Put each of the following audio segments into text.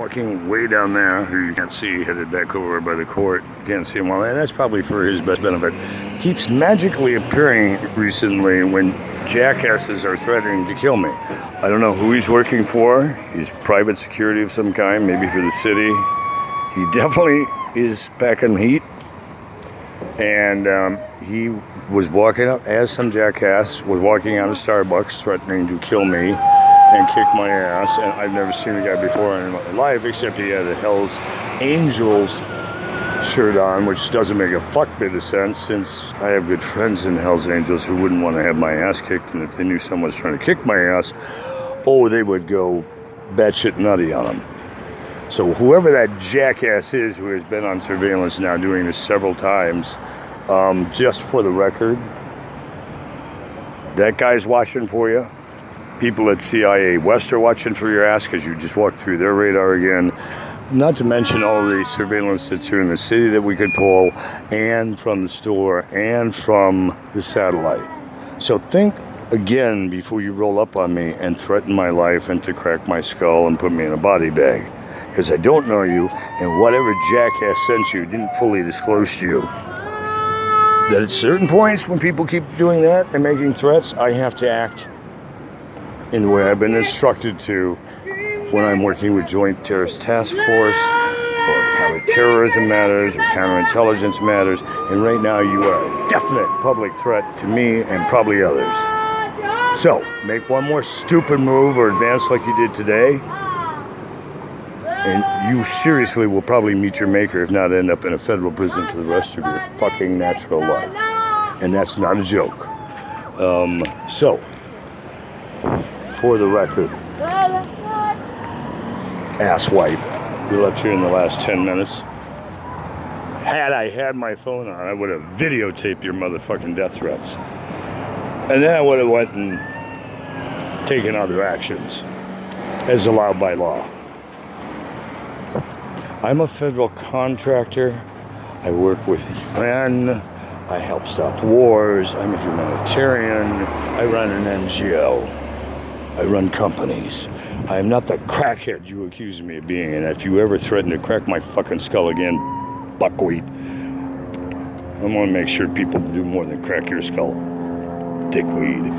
walking way down there, who you can't see, headed back over by the court. You can't see him well, and that's probably for his best benefit. Keeps magically appearing recently when jackasses are threatening to kill me. I don't know who he's working for. He's private security of some kind, maybe for the city. He definitely is packing heat. And he was walking up as some jackass was walking out of Starbucks threatening to kill me and kick my ass. And I've never seen the guy before in my life, except he had a Hell's Angels shirt on, which doesn't make a fuck bit of sense, since I have good friends in Hell's Angels who wouldn't want to have my ass kicked, and if they knew someone was trying to kick my ass, oh, they would go batshit nutty on them. So whoever that jackass is who has been on surveillance now doing this several times, just for the record, that guy's watching for you. People at CIA West are watching for your ass because you just walked through their radar again. Not to mention all the surveillance that's here in the city that we could pull, and from the store, and from the satellite. So think again before you roll up on me and threaten my life and to crack my skull and put me in a body bag. Because I don't know you, and whatever jackass sent you didn't fully disclose to you that at certain points when people keep doing that and making threats, I have to act in the way I've been instructed to when I'm working with Joint Terrorist Task Force, or counterterrorism matters, or counterintelligence matters, and right now you are a definite public threat to me and probably others. So, make one more stupid move or advance like you did today, and you seriously will probably meet your maker, if not end up in a federal prison for the rest of your fucking natural life. And that's not a joke. So, for the record, asswipe, we left here in the last 10 minutes. Had I had my phone on, I would have videotaped your motherfucking death threats. And then I would have went and taken other actions, as allowed by law. I'm a federal contractor. I work with the UN. I help stop wars. I'm a humanitarian. I run an NGO. I run companies. I am not the crackhead you accuse me of being, and if you ever threaten to crack my fucking skull again, buckwheat, I'm gonna make sure people do more than crack your skull, dickweed.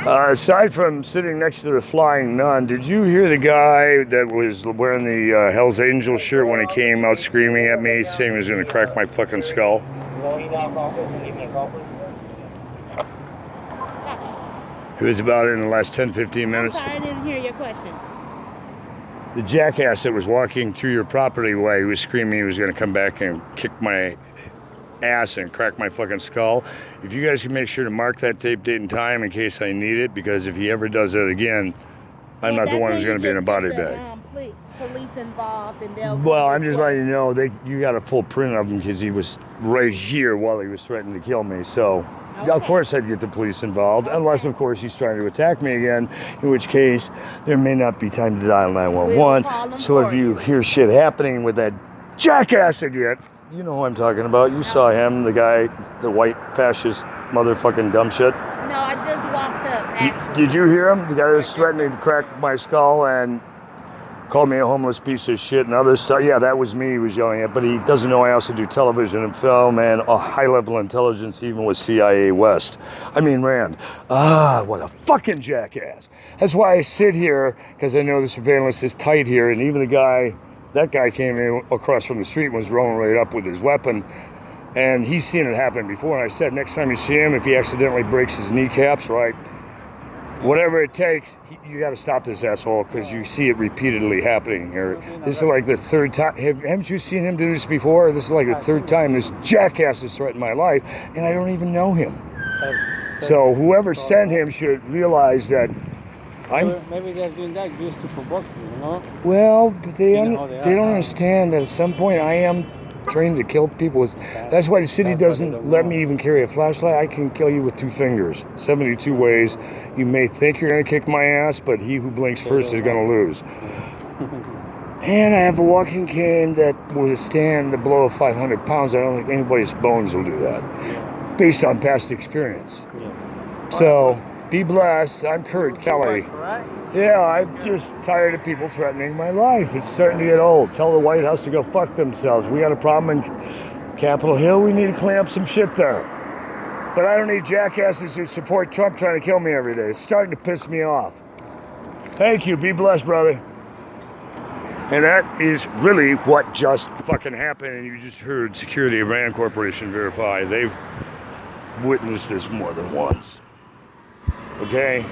Aside from sitting next to the Flying Nun, did you hear the guy that was wearing the Hell's Angels shirt when he came out screaming at me, saying he was going to crack my fucking skull? It was about in the last 10-15 minutes. I'm sorry, I didn't hear your question. The jackass that was walking through your property way, he was screaming he was going to come back and kick my ass and crack my fucking skull. If you guys can make sure to mark that tape, date, and time in case I need it, because if he ever does that again, I'm not the one who's going to be in a body bag. Police involved, and they'll. Well, I'm just letting you know you got a full print of him because he was right here while he was threatening to kill me. So, okay. Of course, I'd get the police involved, unless, of course, he's trying to attack me again, in which case there may not be time to dial 911. So, if you hear shit happening with that jackass again, you know who I'm talking about. You saw him, the guy, the white fascist motherfucking dumb shit. No, I just walked up, actually. Did you hear him? The guy that was threatening to crack my skull and called me a homeless piece of shit and other stuff. Yeah, that was me he was yelling at, but he doesn't know I also do television and film and a high-level intelligence, even with CIA West. I mean, Rand. What a fucking jackass. That's why I sit here, because I know the surveillance is tight here, and even that guy came in across from the street and was rolling right up with his weapon, and he's seen it happen before, and I said, next time you see him, if he accidentally breaks his kneecaps, right, whatever it takes, you got to stop this asshole, because you see it repeatedly happening here. This is like the third time. Haven't you seen him do this before? This is like the third time this jackass has threatened my life, and I don't even know him. So whoever sent him should realize that maybe they're doing that just to provoke you, you know? Well, but they don't understand that at some point I am trained to kill people. That's why the city doesn't let me even carry a flashlight. I can kill you with 2 fingers, 72 ways. You may think you're going to kick my ass, but he who blinks first is going to lose. And I have a walking cane that will withstand the blow of 500 pounds. I don't think anybody's bones will do that, based on past experience. So, Be blessed. I'm Kurt Kelly. Right? Yeah, I'm just tired of people threatening my life. It's starting to get old. Tell the White House to go fuck themselves. We got a problem in Capitol Hill. We need to clean up some shit there. But I don't need jackasses who support Trump trying to kill me every day. It's starting to piss me off. Thank you. Be blessed, brother. And that is really what just fucking happened. And you just heard Security of Rand Corporation verify. They've witnessed this more than once. Okay?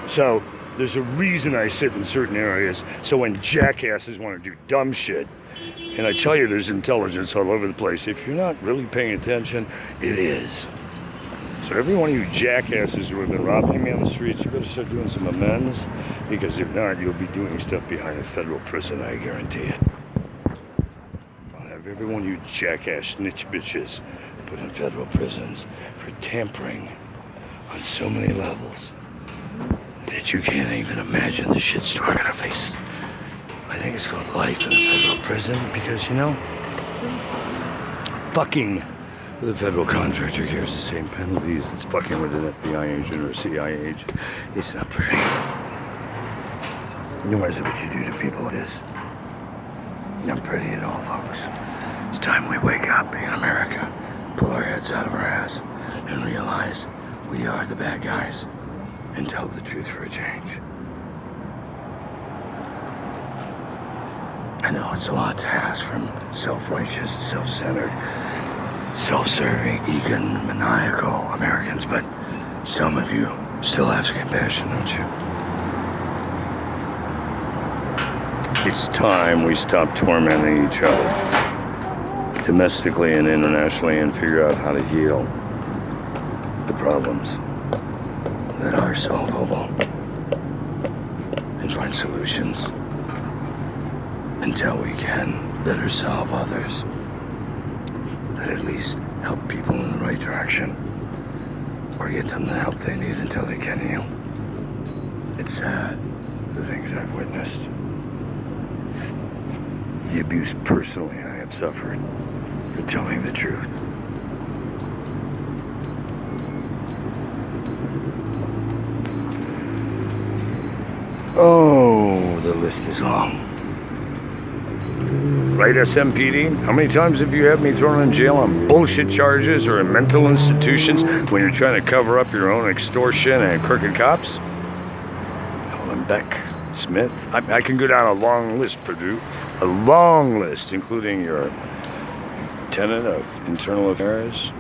So there's a reason I sit in certain areas. So when jackasses want to do dumb shit, and I tell you there's intelligence all over the place, if you're not really paying attention, it is. So every one of you jackasses who have been robbing me on the streets, you better start doing some amends, because if not, you'll be doing stuff behind a federal prison, I guarantee it. I'll have every one of you jackass snitch bitches put in federal prisons for tampering on so many levels that you can't even imagine the shit we're gonna face. I think it's called life in a federal prison, because, you know, fucking with a federal contractor carries the same penalties as fucking with an FBI agent or a CIA agent. It's not pretty. Nor is it what you do to people like this. Not pretty at all, folks. It's time we wake up in America, pull our heads out of our ass, and realize we are the bad guys, and tell the truth for a change. I know it's a lot to ask from self-righteous, self-centered, self-serving, egomaniacal Americans, but some of you still have some compassion, don't you? It's time we stop tormenting each other, domestically and internationally, and figure out how to heal the problems that are solvable and find solutions until we can better solve others that at least help people in the right direction or get them the help they need until they can heal. It's sad, the things I've witnessed. The abuse personally I have suffered for telling the truth. Oh, the list is long. Right, SMPD? How many times have you had me thrown in jail on bullshit charges or in mental institutions when you're trying to cover up your own extortion and crooked cops? Helen Beck, Smith. I can go down a long list, Purdue. A long list, including your lieutenant of internal affairs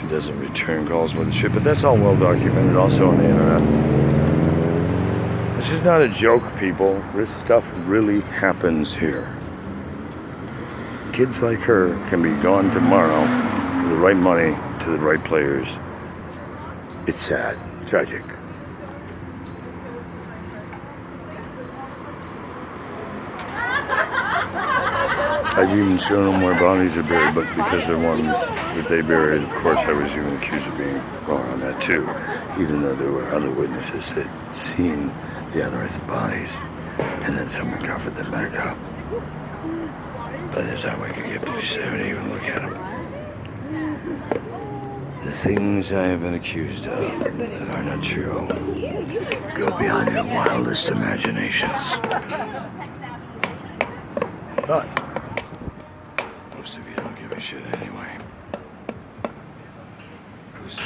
who doesn't return calls with the shit, but that's all well documented also on the internet. This is not a joke, people. This stuff really happens here. Kids like her can be gone tomorrow for the right money to the right players. It's sad, tragic. I've even shown them where bodies are buried, but because they're ones that they buried, of course I was even accused of being wrong on that too, even though there were other witnesses that seen the unearthed bodies, and then someone covered them back up. By the time we could get to 70, even look at them. The things I have been accused of that are not true go beyond your wildest imaginations. But most of you don't give a shit anyway. Who's